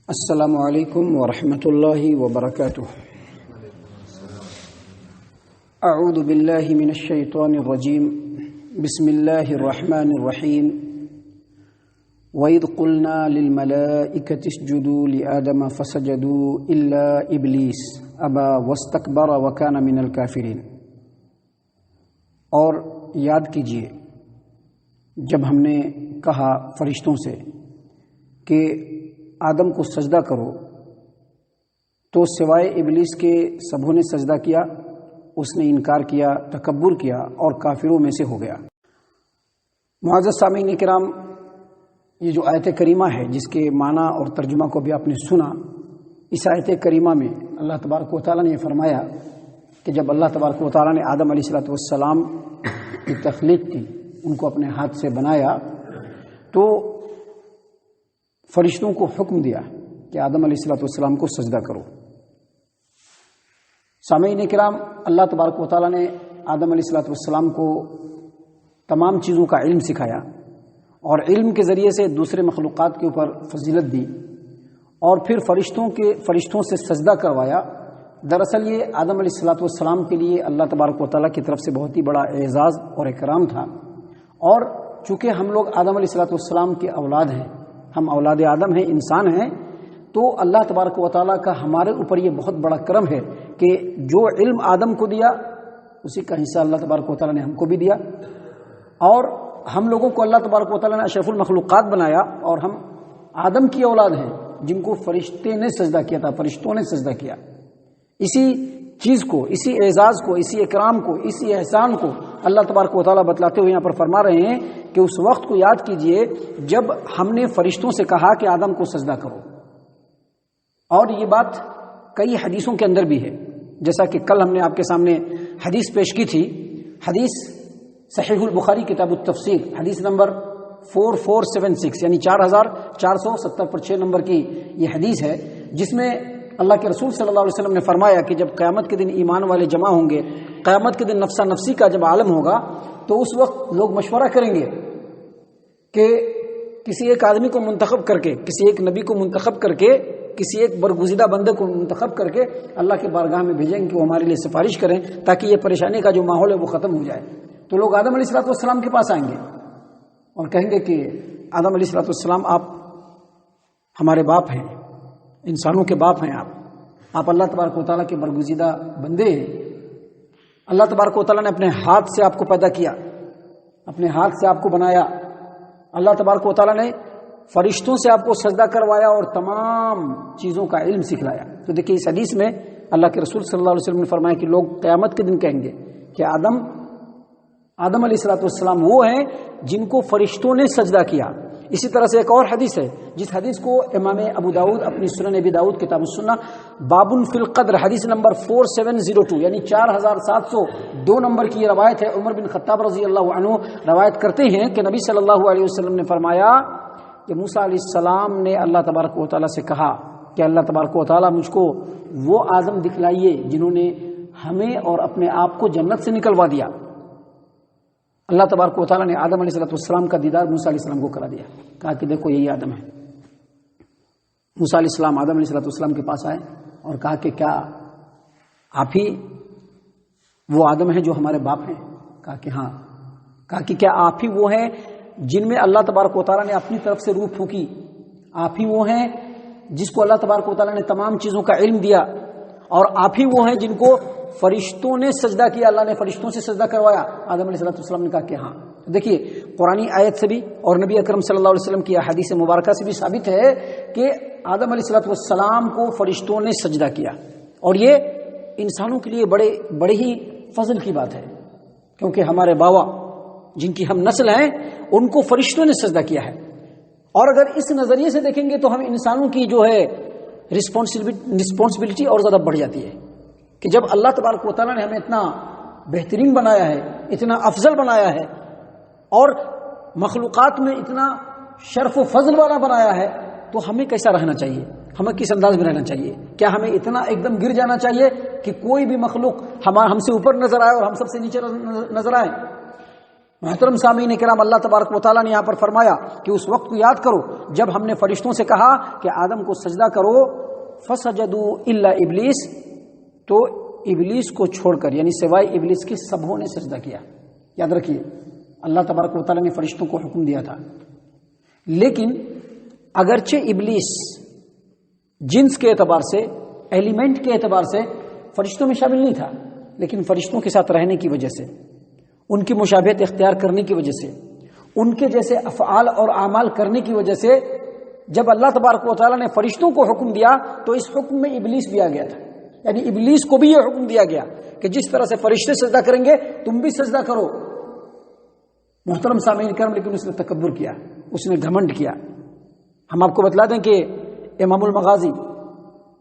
السلام علیکم ورحمۃ اللہ وبرکاتہ۔ اعوذ باللہ من الشیطان الرجیم، بسم اللہ الرحمن الرحیم۔ وَإِذْ قُلْنَا لِلْمَلَائِكَةِ اسْجُدُوا لِآدَمَ فَسَجَدُوا إِلَّا إِبْلِيسَ أَبَى وَاسْتَكْبَرَ وَكَانَ مِنَ الْكَافِرِينَ۔ اور یاد کیجئے جب ہم نے کہا فرشتوں سے کہ آدم کو سجدہ کرو تو سوائے ابلیس کے سبوں نے سجدہ کیا، اس نے انکار کیا، تکبر کیا اور کافروں میں سے ہو گیا۔ معزز سامعین کرام، یہ جو آیت کریمہ ہے جس کے معنی اور ترجمہ کو بھی آپ نے سنا، اس آیت کریمہ میں اللہ تبارک و تعالیٰ نے یہ فرمایا کہ جب اللہ تبارک و تعالیٰ نے آدم علیہ السلام کی تخلیق کی، ان کو اپنے ہاتھ سے بنایا، تو فرشتوں کو حکم دیا کہ آدم علیہ السلام کو سجدہ کرو۔ سامعین کرام، اللہ تبارک و تعالیٰ نے آدم علیہ السلام کو تمام چیزوں کا علم سکھایا اور علم کے ذریعے سے دوسرے مخلوقات کے اوپر فضیلت دی اور پھر فرشتوں سے سجدہ کروایا۔ دراصل یہ آدم علیہ السلام کے لیے اللہ تبارک و تعالیٰ کی طرف سے بہت ہی بڑا اعزاز اور اکرام تھا، اور چونکہ ہم لوگ آدم علیہ السلام کے اولاد ہیں، ہم اولاد آدم ہیں، انسان ہیں، تو اللہ تبارک و تعالیٰ کا ہمارے اوپر یہ بہت بڑا کرم ہے کہ جو علم آدم کو دیا اسی کا حصہ اللہ تبارک و تعالیٰ نے ہم کو بھی دیا، اور ہم لوگوں کو اللہ تبارک و تعالیٰ نے اشرف المخلوقات بنایا، اور ہم آدم کی اولاد ہیں جن کو فرشتے نے سجدہ کیا تھا، فرشتوں نے سجدہ کیا۔ اسی چیز کو، اسی اعزاز کو، اسی اکرام کو، اسی احسان کو اللہ تبارک و تعالیٰ بتلاتے ہوئے یہاں پر فرما رہے ہیں کہ اس وقت کو یاد کیجئے جب ہم نے فرشتوں سے کہا کہ آدم کو سجدہ کرو، اور یہ بات کئی حدیثوں کے اندر بھی ہے، جیسا کہ کل ہم نے آپ کے سامنے حدیث پیش کی تھی، حدیث صحیح البخاری کتاب التفسیر، حدیث نمبر 4476 یعنی 4470 پر 6 نمبر کی یہ حدیث ہے، جس میں اللہ کے رسول صلی اللہ علیہ وسلم نے فرمایا کہ جب قیامت کے دن ایمان والے جمع ہوں گے، قیامت کے دن نفسا نفسی کا جب عالم ہوگا، تو اس وقت لوگ مشورہ کریں گے کہ کسی ایک آدمی کو منتخب کر کے، کسی ایک نبی کو منتخب کر کے، کسی ایک برگزیدہ بندے کو منتخب کر کے اللہ کے بارگاہ میں بھیجیں گے کہ وہ ہمارے لیے سفارش کریں تاکہ یہ پریشانی کا جو ماحول ہے وہ ختم ہو جائے۔ تو لوگ آدم علیہ السلام کے پاس آئیں گے اور کہیں گے کہ آدم علیہ السلام، آپ ہمارے باپ ہیں، انسانوں کے باپ ہیں، آپ اللہ تبارک و تعالیٰ کے برگزیدہ بندے ہیں، اللہ تبارک و تعالیٰ نے اپنے ہاتھ سے آپ کو پیدا کیا، اپنے ہاتھ سے آپ کو بنایا، اللہ تبارک و تعالیٰ نے فرشتوں سے آپ کو سجدہ کروایا اور تمام چیزوں کا علم سکھلایا۔ تو دیکھیے اس حدیث میں اللہ کے رسول صلی اللہ علیہ وسلم نے فرمایا کہ لوگ قیامت کے دن کہیں گے کہ آدم علیہ السلام وہ ہیں جن کو فرشتوں نے سجدہ کیا۔ اسی طرح سے ایک اور حدیث ہے جس حدیث کو امام ابو داؤد اپنی سنن ابی داؤد کتاب السنہ باب فی القدر حدیث نمبر 4702 یعنی 4702 نمبر کی یہ روایت ہے، عمر بن خطاب رضی اللہ عنہ روایت کرتے ہیں کہ نبی صلی اللہ علیہ وسلم نے فرمایا کہ موسیٰ علیہ السلام نے اللہ تبارک و تعالیٰ سے کہا کہ اللہ تبارک و تعالیٰ مجھ کو وہ آدم دکھلائیے جنہوں نے ہمیں اور اپنے آپ کو جنت سے نکلوا دیا۔ اللہ تبارک و تعالیٰ نے آدم علیہ السلام کا دیدار موسیٰ علیہ السلام کو کرا دیا، کہا کہ دیکھو یہی آدم ہے۔ موسیٰ علیہ السلام آدم علیہ السلام کے پاس آئے اور کہا کہ کیا آپ ہی وہ آدم ہیں جو ہمارے باپ ہیں؟ کہا کہ ہاں۔ کہا کہ کیا آپ ہی وہ ہیں جن میں اللہ تبارک و تعالیٰ نے اپنی طرف سے روح پھونکی؟ آپ ہی وہ ہیں جس کو اللہ تبارک و تعالیٰ نے تمام چیزوں کا علم دیا، اور آپ ہی وہ ہیں جن کو فرشتوں نے سجدہ کیا، اللہ نے فرشتوں سے سجدہ کروایا؟ آدم علیہ السلام نے کہا کہ ہاں۔ دیکھیے قرآنی آیت سے بھی اور نبی اکرم صلی اللہ علیہ وسلم کی حدیث مبارکہ سے بھی ثابت ہے کہ آدم علیہ السلام کو فرشتوں نے سجدہ کیا، اور یہ انسانوں کے لیے بڑے ہی فضل کی بات ہے، کیونکہ ہمارے بابا جن کی ہم نسل ہیں ان کو فرشتوں نے سجدہ کیا ہے۔ اور اگر اس نظریے سے دیکھیں گے تو ہم انسانوں کی جو ہے رسپانسبلٹی اور زیادہ بڑھ جاتی ہے کہ جب اللہ تبارک و تعالیٰ نے ہمیں اتنا بہترین بنایا ہے، اتنا افضل بنایا ہے، اور مخلوقات میں اتنا شرف و فضل والا بنایا ہے، تو ہمیں کیسا رہنا چاہیے؟ ہمیں کس انداز میں رہنا چاہیے؟ کیا ہمیں اتنا ایک دم گر جانا چاہیے کہ کوئی بھی مخلوق ہم سے اوپر نظر آئے اور ہم سب سے نیچے نظر آئے؟ محترم سامعین کرام، اللہ تبارک و تعالیٰ نے یہاں پر فرمایا کہ اس وقت کو یاد کرو جب ہم نے فرشتوں سے کہا کہ آدم کو سجدہ کرو، فسجدوا الا ابلیس، تو ابلیس کو چھوڑ کر یعنی سوائے ابلیس کے سبوں نے سجدہ کیا۔ یاد رکھیے اللہ تبارک و تعالیٰ نے فرشتوں کو حکم دیا تھا، لیکن اگرچہ ابلیس جنس کے اعتبار سے، ایلیمنٹ کے اعتبار سے فرشتوں میں شامل نہیں تھا، لیکن فرشتوں کے ساتھ رہنے کی وجہ سے، ان کی مشابہت اختیار کرنے کی وجہ سے، ان کے جیسے افعال اور اعمال کرنے کی وجہ سے، جب اللہ تبارک و تعالیٰ نے فرشتوں کو حکم دیا تو اس حکم میں ابلیس بھی آ گیا تھا، یعنی ابلیس کو بھی یہ حکم دیا گیا کہ جس طرح سے فرشتے سجدہ کریں گے تم بھی سجدہ کرو۔ محترم سامعین کرام، لیکن اس نے تکبر کیا، اس نے گھمنڈ کیا۔ ہم آپ کو بتلا دیں کہ امام المغازی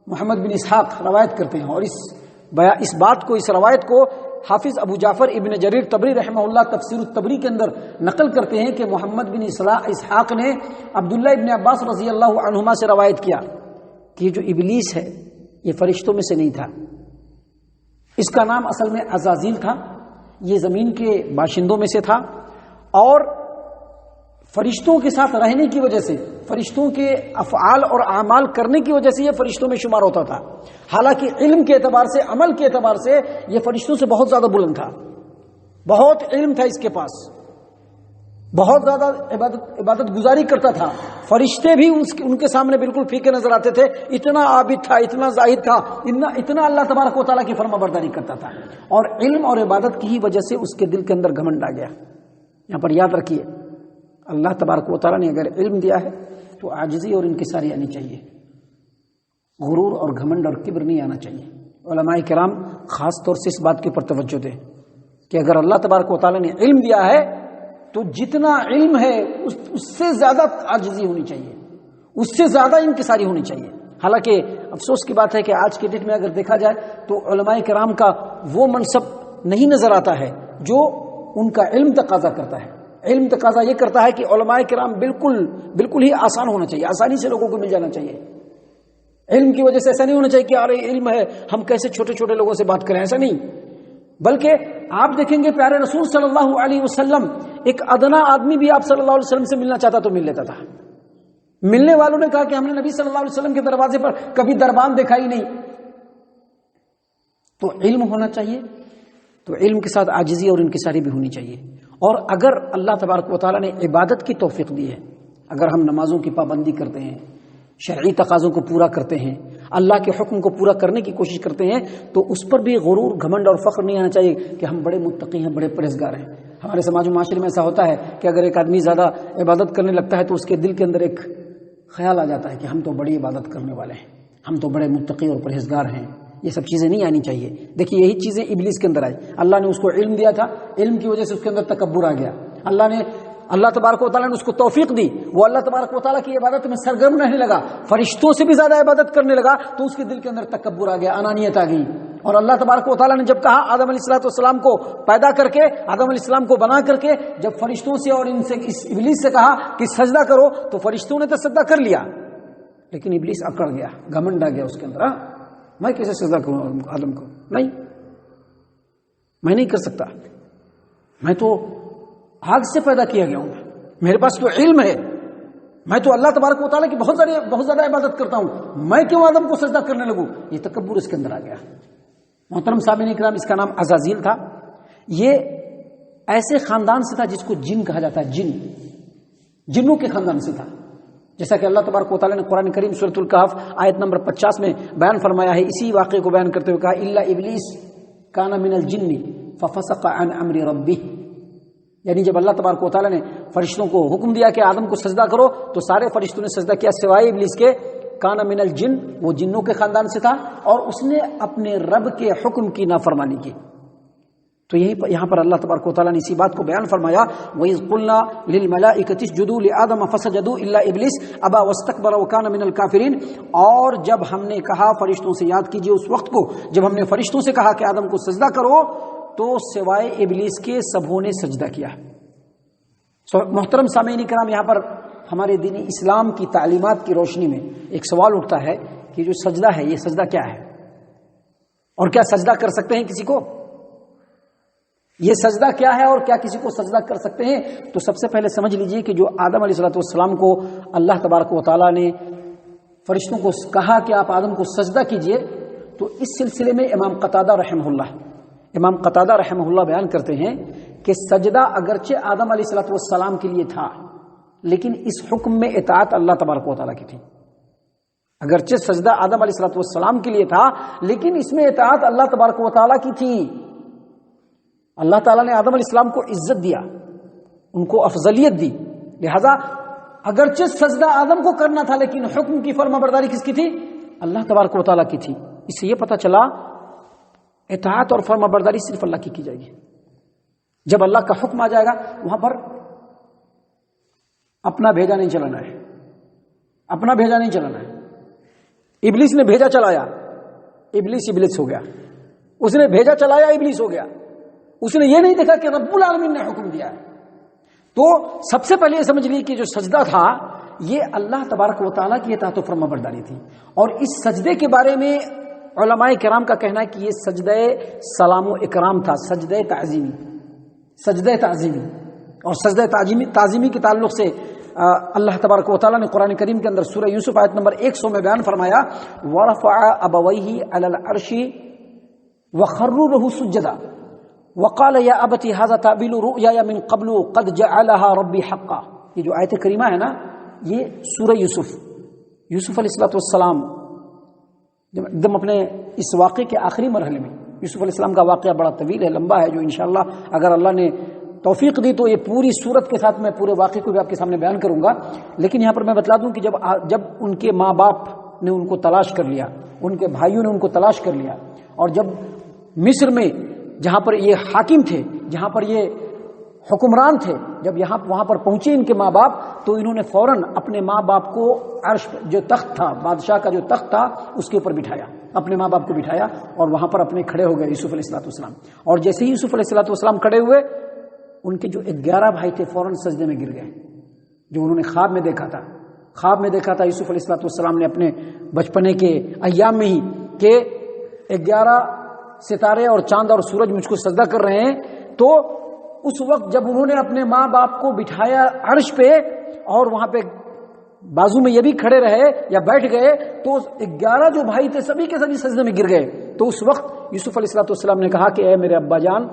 محمد بن اسحاق روایت کرتے ہیں، اور اس بات کو، اس روایت کو حافظ ابو جعفر ابن جریر طبری رحمہ اللہ تفسیر الطبری کے اندر نقل کرتے ہیں کہ محمد بن اسحاق نے عبداللہ ابن عباس رضی اللہ عنہما سے روایت کیا کہ یہ جو ابلیس ہے یہ فرشتوں میں سے نہیں تھا، اس کا نام اصل میں عزازیل تھا، یہ زمین کے باشندوں میں سے تھا، اور فرشتوں کے ساتھ رہنے کی وجہ سے، فرشتوں کے افعال اور اعمال کرنے کی وجہ سے یہ فرشتوں میں شمار ہوتا تھا، حالانکہ علم کے اعتبار سے، عمل کے اعتبار سے یہ فرشتوں سے بہت زیادہ بلند تھا، بہت علم تھا اس کے پاس، بہت زیادہ عبادت گزاری کرتا تھا، فرشتے بھی ان کے سامنے بالکل پھیکے نظر آتے تھے، اتنا عابد تھا، اتنا زاہد تھا، اتنا اللہ تبارک و تعالیٰ کی فرما برداری کرتا تھا، اور علم اور عبادت کی ہی وجہ سے اس کے دل کے اندر گھمنڈ آ گیا۔ یہاں پر یاد رکھیے اللہ تبارک و تعالیٰ نے اگر علم دیا ہے تو عاجزی اور انکساری آنی چاہیے، غرور اور گھمنڈ اور کبر نہیں آنا چاہیے۔ علماء کرام خاص طور سے اس بات کے پر توجہ دیں کہ اگر اللہ تبارک و تعالیٰ نے علم دیا ہے تو جتنا علم ہے اس سے زیادہ عاجزی ہونی چاہیے، اس سے زیادہ انکساری ہونی چاہیے۔ حالانکہ افسوس کی بات ہے کہ آج کے ڈیٹ میں اگر دیکھا جائے تو علماء کرام کا وہ منصب نہیں نظر آتا ہے جو ان کا علم تقاضا کرتا ہے۔ علم تقاضا یہ کرتا ہے کہ علماء کرام بالکل ہی آسان ہونا چاہیے، آسانی سے لوگوں کو مل جانا چاہیے۔ علم کی وجہ سے ایسا نہیں ہونا چاہیے کہ ارے علم ہے ہم کیسے چھوٹے چھوٹے لوگوں سے بات کریں، ایسا نہیں، بلکہ آپ دیکھیں گے پیارے رسول صلی اللہ علیہ وسلم، ایک ادنا آدمی بھی آپ صلی اللہ علیہ وسلم سے ملنا چاہتا تو مل لیتا تھا۔ ملنے والوں نے کہا کہ ہم نے نبی صلی اللہ علیہ وسلم کے دروازے پر کبھی دربان دیکھا ہی نہیں۔ تو علم ہونا چاہیے، تو علم کے ساتھ عاجزی اور انکساری بھی ہونی چاہیے۔ اور اگر اللہ تبارک و تعالیٰ نے عبادت کی توفیق دی ہے، اگر ہم نمازوں کی پابندی کرتے ہیں، شرعی تقاضوں کو پورا کرتے ہیں، اللہ کے حکم کو پورا کرنے کی کوشش کرتے ہیں، تو اس پر بھی غرور، گھمنڈ اور فخر نہیں آنا چاہیے کہ ہم بڑے متقی ہیں، بڑے پرہیزگار ہیں۔ ہمارے سماج و معاشرے میں ایسا ہوتا ہے کہ اگر ایک آدمی زیادہ عبادت کرنے لگتا ہے تو اس کے دل کے اندر ایک خیال آ جاتا ہے کہ ہم تو بڑی عبادت کرنے والے ہیں، ہم تو بڑے متقی اور پرہیزگار ہیں۔ یہ سب چیزیں نہیں آنی چاہیے۔ دیکھیے یہی چیزیں ابلیس کے اندر آئی، اللہ نے اس کو علم دیا تھا، علم کی وجہ سے اس کے اندر تکبر آ گیا، اللہ تبارک و تعالیٰ نے اس کو توفیق دی، وہ اللہ تبارک و تعالیٰ کی عبادت میں سرگرم رہنے لگا، فرشتوں سے بھی زیادہ عبادت کرنے لگا، تو اس کے دل کے اندر تکبر آ گیا، انانیت آ گئی۔ اور اللہ تبارک و تعالیٰ نے جب کہا آدم علیہ السلام کو پیدا کر کے، آدم علیہ السلام کو بنا کر کے، جب فرشتوں سے اور ان سے اس ابلیس سے کہا کہ سجدہ کرو، تو فرشتوں نے تو سجدہ کر لیا، لیکن ابلیس اکڑ گیا، گھمنڈ آ گیا اس کے اندر، میں کیسے سجدہ کروں آدم کو؟ نہیں، میں نہیں کر سکتا، میں تو آگ سے پیدا کیا گیا ہوں، میرے پاس تو علم ہے، میں تو اللہ تبارک و تعالیٰ کی بہت زیادہ عبادت کرتا ہوں، میں کیوں آدم کو سجدہ کرنے لگوں؟ یہ تکبر اس کے اندر آ گیا۔ محترم سامعین اکرام، اس کا نام عزازیل تھا، یہ ایسے خاندان سے تھا جس کو جن کہا جاتا ہے، جنوں کے خاندان سے تھا، جیسا کہ اللہ تبارک و تعالیٰ نے قرآن کریم سورۃ الکہف آیت نمبر 50 میں بیان فرمایا ہے۔ اسی واقعے کو بیان کرتے ہوئے کہا الا ابلیس کان من الجن ففسق عن امر ربہ، یعنی جب اللہ تبارک و تعالیٰ نے فرشتوں کو حکم دیا کہ آدم کو سجدہ کرو تو سارے فرشتوں نے سجدہ کیا سوائے ابلیس کے۔ کان من الجن، وہ جنوں کے خاندان سے تھا اور اس نے اپنے رب کے حکم کی نافرمانی کی۔ تو یہاں پر اللہ تبارک و تعالیٰ نے اسی بات کو بیان فرمایا وَإِذْ قُلْنَا لِلْمَلَائِكَةِ اسْجُدُوا لِآدَمَ فَسَجَدُوا إِلَّا إِبْلِيسَ أَبَى وَاسْتَكْبَرَ وَكَانَ مِنَ الْكَافِرِينَ، اور جب ہم نے کہا فرشتوں سے، یاد کیجئے اس وقت کو جب ہم نے فرشتوں سے کہا کہ آدم کو سجدہ کرو تو سوائے ابلیس کے سبوں نے سجدہ کیا۔ محترم سامعین کرام، یہاں پر ہمارے دین اسلام کی تعلیمات کی روشنی میں ایک سوال اٹھتا ہے کہ جو سجدہ ہے یہ سجدہ کیا ہے، اور کیا سجدہ کر سکتے ہیں کسی کو؟ یہ سجدہ کیا ہے اور کیا کسی کو سجدہ کر سکتے ہیں؟ تو سب سے پہلے سمجھ لیجئے کہ جو آدم علیہ السلام کو اللہ تبارک و تعالیٰ نے فرشتوں کو کہا کہ آپ آدم کو سجدہ کیجئے، تو اس سلسلے میں امام قتادہ رحمہ اللہ بیان کرتے ہیں کہ سجدہ اگرچہ آدم علیہ السلام کے لیے تھا، لیکن اس حکم میں اطاعت اللہ تبارک و تعالیٰ کی تھی۔ اگرچہ سجدہ آدم علیہ السلام کے لیے تھا، لیکن اس میں اطاعت اللہ تبارک و تعالیٰ کی تھی۔ اللہ تعالیٰ نے آدم علیہ السلام کو عزت دیا، ان کو افضلیت دی، لہذا اگرچہ سجدہ آدم کو کرنا تھا، لیکن حکم کی فرما برداری کس کی تھی؟ اللہ تبارک و تعالیٰ کی تھی۔ اس سے یہ پتہ چلا اطاعت اور فرما برداری صرف اللہ کی جائے گی۔ جب اللہ کا حکم آ جائے گا وہاں پر اپنا بھیجا نہیں چلانا ہے، اپنا بھیجا نہیں چلانا ہے۔ ابلیس نے بھیجا چلایا، ابلیس ہو گیا، اس نے بھیجا چلایا، ابلیس ہو گیا۔ اس نے یہ نہیں دیکھا کہ رب العالمین نے حکم دیا ہے۔ تو سب سے پہلے یہ سمجھ لیے کہ جو سجدہ تھا یہ اللہ تبارک و تعالیٰ کی اطاعت و فرما برداری تھی۔ اور اس سجدے کے بارے میں علماء کرام کا کہنا ہے کہ یہ سجدہ سلام و اکرام تھا، سجدہ تعظیمی۔ اور سجدہ تعظیمی کے تعلق سے اللہ تبارک و تعالیٰ نے قرآن کریم کے اندر سورہ یوسف آیت نمبر 100 میں بیان فرمایا، وَرَفَعَ أَبَوَيْهِ عَلَى الْعَرْشِ وَخَرُّوا لَهُ سُجَّدًا وَقَالَ يَا أَبَتِ هَذَا تَأْوِيلُ رُؤْيَايَ مِن قَبْلُ قَدْ جَعَلَهَا رَبِّي حَقًّا۔ یہ جو آیت کریمہ ہے نا، یہ سورہ یوسف علیہ السلام ایک دم اپنے اس واقعے کے آخری مرحلے میں، یوسف علیہ السلام کا واقعہ بڑا طویل ہے، لمبا ہے، جو انشاءاللہ اگر اللہ نے توفیق دی تو یہ پوری صورت کے ساتھ میں پورے واقعے کو بھی آپ کے سامنے بیان کروں گا۔ لیکن یہاں پر میں بتلا دوں کہ جب ان کے ماں باپ نے ان کو تلاش کر لیا، ان کے بھائیوں نے ان کو تلاش کر لیا، اور جب مصر میں جہاں پر یہ حاکم تھے، جہاں پر یہ حکمران تھے، جب وہاں پر پہنچے ان کے ماں باپ، تو انہوں نے فوراً اپنے ماں باپ کو عرش جو تخت تھا، بادشاہ کا جو تخت تھا، اس کے اوپر بٹھایا، اپنے ماں باپ کو بٹھایا، اور وہاں پر اپنے کھڑے ہو گئے یوسف علیہ السلام۔ اور جیسے ہی یوسف علیہ السلام کھڑے ہوئے، ان کے جو 11 بھائی تھے فوراً سجدے میں گر گئے، جو انہوں نے خواب میں دیکھا تھا یوسف علیہ السلام نے اپنے بچپنے کے ایام میں ہی، کہ 11 ستارے اور چاند اور سورج مجھ کو سجدہ کر رہے ہیں۔ تو اس وقت جب انہوں نے اپنے ماں باپ کو بٹھایا عرش پہ، اور وہاں پہ بازو میں یہ بھی کھڑے رہے یا بیٹھ گئے، تو 11 جو بھائی تھے سبھی کے سبھی سجدے میں گر گئے۔ تو اس وقت یوسف علیہ السلام نے کہا کہ اے میرے ابا جان،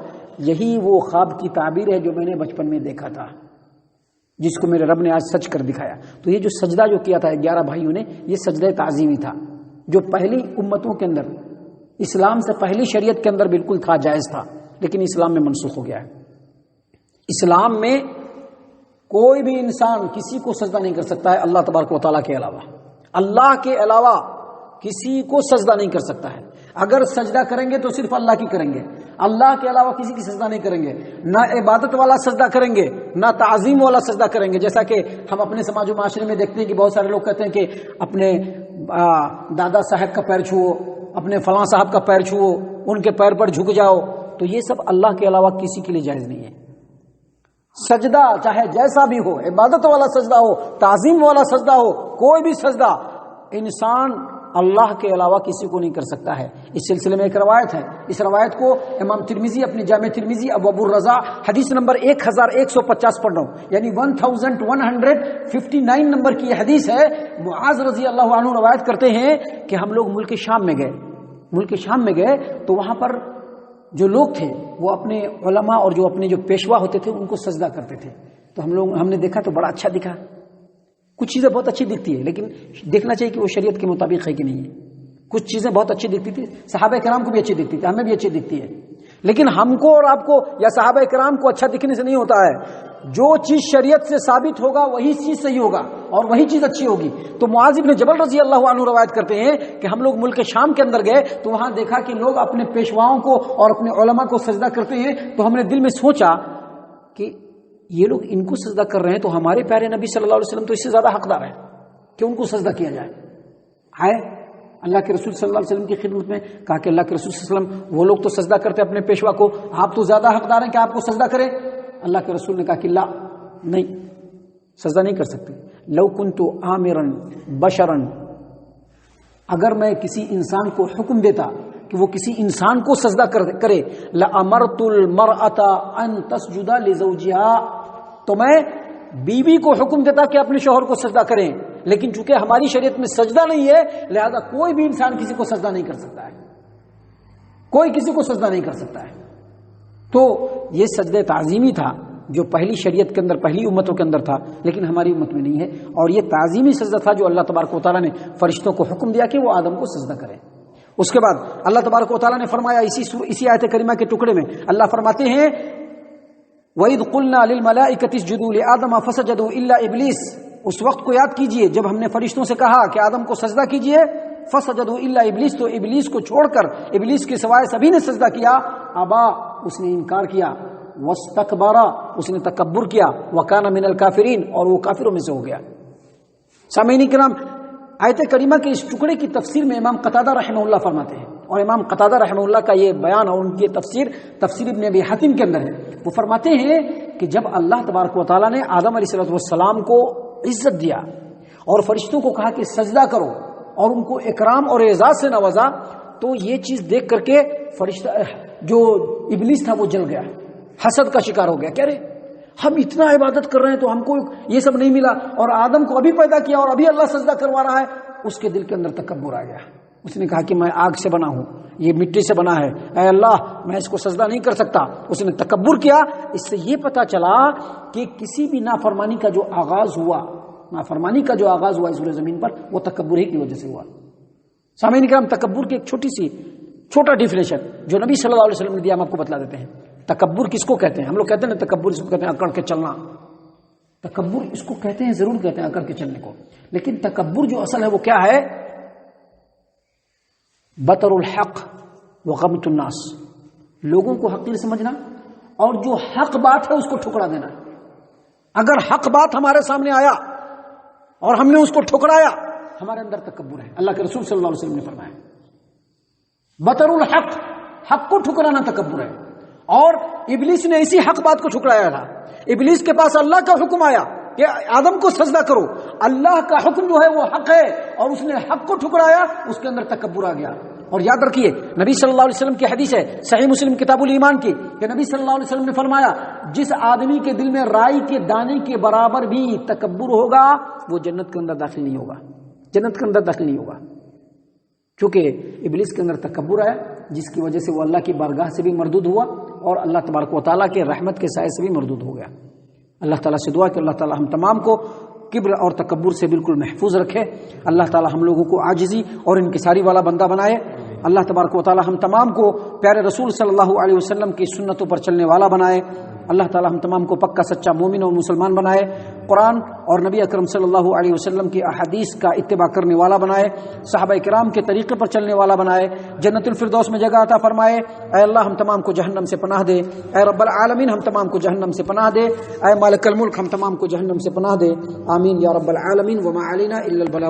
یہی وہ خواب کی تعبیر ہے جو میں نے بچپن میں دیکھا تھا، جس کو میرے رب نے آج سچ کر دکھایا۔ تو یہ جو سجدہ جو کیا تھا 11 بھائیوں نے، یہ سجدہ تعظیمی تھا، جو پہلی امتوں کے اندر، اسلام سے پہلی شریعت کے اندر بالکل تھا، جائز تھا، لیکن اسلام میں منسوخ ہو گیا ہے۔ اسلام میں کوئی بھی انسان کسی کو سجدہ نہیں کر سکتا ہے اللہ تبارک و تعالیٰ کے علاوہ، اللہ کے علاوہ کسی کو سجدہ نہیں کر سکتا ہے۔ اگر سجدہ کریں گے تو صرف اللہ کی کریں گے، اللہ کے علاوہ کسی کی سجدہ نہیں کریں گے، نہ عبادت والا سجدہ کریں گے، نہ تعظیم والا سجدہ کریں گے۔ جیسا کہ ہم اپنے سماج و معاشرے میں دیکھتے ہیں کہ بہت سارے لوگ کہتے ہیں کہ اپنے دادا صاحب کا پیر چھوؤ، اپنے فلاں صاحب کا پیر چھوؤ، ان کے پیر پر جھک جاؤ، تو یہ سب اللہ کے علاوہ کسی کے لیے جائز نہیں ہے۔ سجدہ چاہے جیسا بھی ہو، عبادت والا سجدہ ہو، تعظیم والا سجدہ ہو، کوئی بھی سجدہ انسان اللہ کے علاوہ کسی کو نہیں کر سکتا ہے۔ اس سلسلے میں ایک روایت ہے، اس روایت کو امام ترمذی اپنی جامع ترمذی ابواب الرضا حدیث نمبر 1150 پڑھ رہا ہوں، یعنی 1159 نمبر کی یہ حدیث ہے۔ معاذ رضی اللہ عنہ روایت کرتے ہیں کہ ہم لوگ ملک شام میں گئے تو وہاں پر جو لوگ تھے وہ اپنے علماء اور جو اپنے جو پیشوا ہوتے تھے ان کو سجدہ کرتے تھے۔ تو ہم نے دیکھا تو بڑا اچھا دکھا، کچھ چیزیں بہت اچھی دکھتی ہے، لیکن دیکھنا چاہیے کہ وہ شریعت کے مطابق ہے کہ نہیں ہے۔ کچھ چیزیں بہت اچھی دکھتی تھی، صحابہ کرام کو بھی اچھی دکھتی تھی، ہمیں بھی اچھی دکھتی ہے، لیکن ہم کو اور آپ کو یا صحابہ کرام کو اچھا دکھنے سے نہیں ہوتا ہے۔ جو چیز شریعت سے ثابت ہوگا وہی چیز صحیح ہوگا اور وہی چیز اچھی ہوگی۔ تو معاذ بن جبل رضی اللہ عنہ روایت کرتے ہیں کہ ہم لوگ ملک شام کے اندر گئے تو وہاں دیکھا کہ لوگ اپنے پیشواؤں کو اور اپنے علماء کو سجدہ کرتے ہیں، تو ہم نے دل میں سوچا کہ یہ لوگ ان کو سجدہ کر رہے ہیں تو ہمارے پیارے نبی صلی اللہ علیہ وسلم تو اس سے زیادہ حقدار ہے کہ ان کو سجدہ کیا جائے۔ آئے اللہ کے رسول صلی اللہ علیہ وسلم کی خدمت میں، کہا کہ اللہ کے رسول صلی اللہ علیہ وسلم وہ لوگ تو سجدہ کرتے اپنے پیشوا کو، آپ تو زیادہ حقدار ہیں کہ آپ کو سجدہ کریں۔ اللہ کے رسول نے کہا کہ لا، نہیں، سجدہ نہیں کر سکتے۔ لو کنت آمرا بشرا، اگر میں کسی انسان کو حکم دیتا کہ وہ کسی انسان کو سجدہ کرے، لَأَمَرْتُ الْمَرْأَةَ أَن تَسْجُدَ لِزَوْجِهَا، تو میں بیوی کو حکم دیتا کہ اپنے شوہر کو سجدہ کریں، لیکن چونکہ ہماری شریعت میں سجدہ نہیں ہے لہذا کوئی بھی انسان کسی کو سجدہ نہیں کر سکتا ہے، کوئی کسی کو سجدہ نہیں کر سکتا ہے۔ تو یہ سجدہ تعظیمی تھا جو پہلی شریعت کے اندر، پہلی امتوں کے اندر تھا، لیکن ہماری امت میں نہیں ہے، اور یہ تعظیمی سجدہ تھا جو اللہ تبارک و تعالیٰ نے فرشتوں کو حکم دیا کہ وہ آدم کو سجدہ کریں۔ اس کے بعد اللہ تبارک و تعالیٰ نے فرمایا اسی آیت کریمہ کے ٹکڑے میں، اللہ فرماتے ہیں وَإِذْ قُلْنَا لِلْمَلَائِكَةِ اسْجُدُوا لِآدَمَ فَسَجَدُوا إِلَّا إِبْلِيسَ، اس وقت کو یاد کیجئے جب ہم نے فرشتوں سے کہا کہ آدم کو سجدہ کیجئے، فَسَجَدُوا إِلَّا إِبْلِيسَ، تو ابلیس کو چھوڑ کر، ابلیس کے سوائے سبھی نے سجدہ کیا، ابا، اس نے انکار کیا، وَاسْتَكْبَرَ، اس نے تکبر کیا، وَكَانَ مِنَ الْكَافِرِينَ، اور وہ کافروں میں سے ہو گیا۔ سامعین کرام، آیت کریمہ کے اس ٹکڑے کی تفسیر میں امام قتادہ رحمہ اللہ فرماتے ہیں، اور امام قتادہ رحمہ اللہ کا یہ بیان اور ان کی تفسیر ابن ابی حاتم کے اندر ہے، وہ فرماتے ہیں کہ جب اللہ تبارک و تعالیٰ نے آدم علیہ السلام کو عزت دیا اور فرشتوں کو کہا کہ سجدہ کرو اور ان کو اکرام اور اعزاز سے نوازا، تو یہ چیز دیکھ کر کے فرشتہ جو ابلیس تھا وہ جل گیا، حسد کا شکار ہو گیا، کہہ رہے ہم اتنا عبادت کر رہے ہیں تو ہم کو یہ سب نہیں ملا، اور آدم کو ابھی پیدا کیا اور ابھی اللہ سجدہ کروا رہا ہے۔ اس کے دل کے اندر تکبر آ گیا، اس نے کہا کہ میں آگ سے بنا ہوں، یہ مٹی سے بنا ہے، اے اللہ میں اس کو سجدہ نہیں کر سکتا، اس نے تکبر کیا۔ اس سے یہ پتا چلا کہ کسی بھی نافرمانی کا جو آغاز ہوا، نافرمانی کا جو آغاز ہوا اس زمین پر، وہ تکبر ہی کی وجہ سے ہوا۔ سامعین کرام، تکبر کی ایک چھوٹا ڈیفینیشن جو نبی صلی اللہ علیہ وسلم نے دیا ہم آپ کو بتلا دیتے ہیں۔ تکبر کس کو کہتے ہیں؟ ہم لوگ کہتے ہیں نا تکبر اس کو کہتے ہیں اکڑ کے چلنا، تکبر اس کو کہتے ہیں، ضرور کہتے ہیں اکڑ کے چلنے کو، لیکن تکبر جو اصل ہے وہ کیا ہے؟ بطر الحق وغمط الناس، لوگوں کو حقیر سمجھنا اور جو حق بات ہے اس کو ٹھکرا دینا۔ اگر حق بات ہمارے سامنے آیا اور ہم نے اس کو ٹھکرایا، ہمارے اندر تکبر ہے۔ اللہ کے رسول صلی اللہ علیہ وسلم نے فرمایا بطر الحق، حق کو ٹھکرانا تکبر ہے، اور ابلیس نے اسی حق بات کو ٹھکرایا تھا۔ ابلیس کے پاس اللہ کا حکم آیا کہ آدم کو سجدہ کرو، اللہ کا حکم جو ہے وہ حق ہے، اور اس نے حق کو ٹھکرایا، اس کے اندر تکبر آ گیا۔ اور یاد رکھیے نبی صلی اللہ علیہ وسلم کی حدیث ہے صحیح مسلم کتاب الایمان کی، کہ نبی صلی اللہ علیہ وسلم نے فرمایا جس آدمی کے دل میں رائی کے دانے کے برابر بھی تکبر ہوگا وہ جنت کے اندر داخل نہیں ہوگا، جنت کے اندر داخل نہیں ہوگا، چونکہ ابلیس کے اندر تکبر آیا جس کی وجہ سے وہ اللہ کی بارگاہ سے بھی مردود ہوا اور اللہ تبارک و تعالیٰ کے رحمت کے سائے سے بھی مردود ہو گیا۔ اللہ تعالیٰ سے دعا کہ اللہ تعالیٰ ہم تمام کو کبر اور تکبر سے بالکل محفوظ رکھے، اللہ تعالیٰ ہم لوگوں کو عاجزی اور انکساری والا بندہ بنائے، اللہ تبارک و تعالیٰ ہم تمام کو پیارے رسول صلی اللہ علیہ وسلم کی سنتوں پر چلنے والا بنائے، اللہ تعالیٰ ہم تمام کو پکا سچا مومن اور مسلمان بنائے، قرآن اور نبی اکرم صلی اللہ علیہ وسلم کی احادیث کا اتباع کرنے والا بنائے، صحابہ کرام کے طریقے پر چلنے والا بنائے، جنت الفردوس میں جگہ عطا فرمائے۔ اے اللہ ہم تمام کو جہنم سے پناہ دے، اے رب العالمین ہم تمام کو جہنم سے پناہ دے، اے مالک الملک ہم تمام کو جہنم سے پناہ دے، آمین یا رب العالمین۔ وما علینا الا البلاغ۔